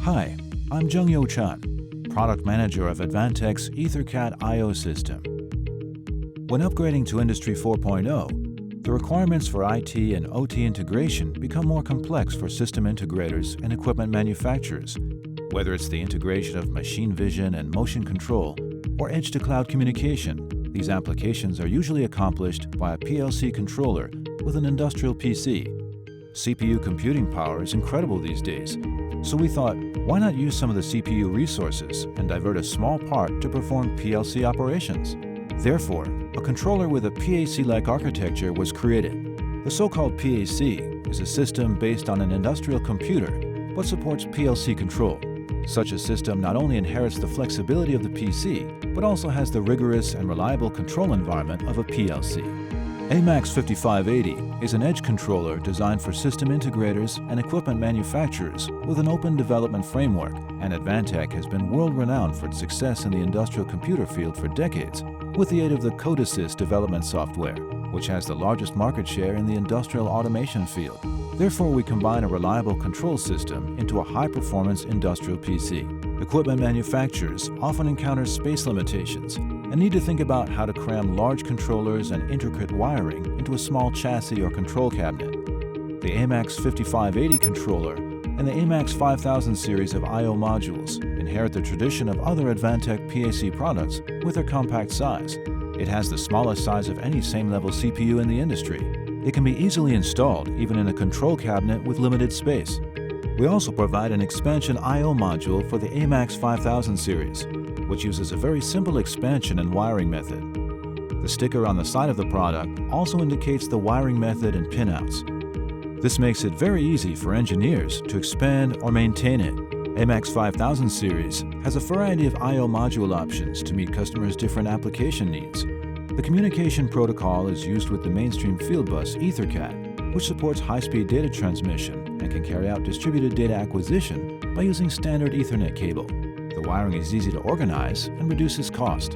Hi, I'm Jung-Yo Chan, Product Manager of Advantech's EtherCAT I/O system. When upgrading to Industry 4.0, the requirements for IT and OT integration become more complex for system integrators and equipment manufacturers, whether it's the integration of machine vision and motion control or edge-to-cloud communication. These applications are usually accomplished by a PLC controller with an industrial PC. CPU computing power is incredible these days, so we thought, why not use some of the CPU resources and divert a small part to perform PLC operations? Therefore, a controller with a PAC-like architecture was created. The so-called PAC is a system based on an industrial computer but supports PLC control. Such a system not only inherits the flexibility of the PC, but also has the rigorous and reliable control environment of a PLC. AMAX-5000 is an edge controller designed for system integrators and equipment manufacturers with an open development framework, and Advantech has been world-renowned for its success in the industrial computer field for decades, with the aid of the CODESYS development software, which has the largest market share in the industrial automation field. Therefore, we combine a reliable control system into a high-performance industrial PC. Equipment manufacturers often encounter space limitations and need to think about how to cram large controllers and intricate wiring into a small chassis or control cabinet. The AMAX-5000 controller and the AMAX-5000 series of I/O modules inherit the tradition of other Advantech PAC products with their compact size. It has the smallest size of any same-level CPU in the industry. It can be easily installed even in a control cabinet with limited space. We also provide an expansion I/O module for the AMAX-5000 series, which uses a very simple expansion and wiring method. The sticker on the side of the product also indicates the wiring method and pinouts. This makes it very easy for engineers to expand or maintain it. AMAX-5000 series has a variety of I/O module options to meet customers' different application needs. The communication protocol is used with the mainstream field bus EtherCAT, which supports high-speed data transmission and can carry out distributed data acquisition by using standard Ethernet cable. The wiring is easy to organize and reduces cost.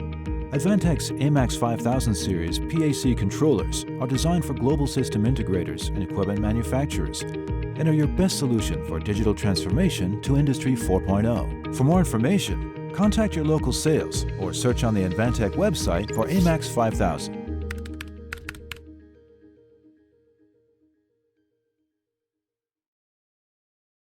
Advantech's AMAX-5000 series PAC controllers are designed for global system integrators and equipment manufacturers and are your best solution for digital transformation to Industry 4.0. For more information, contact your local sales or search on the Advantech website for AMAX-5000.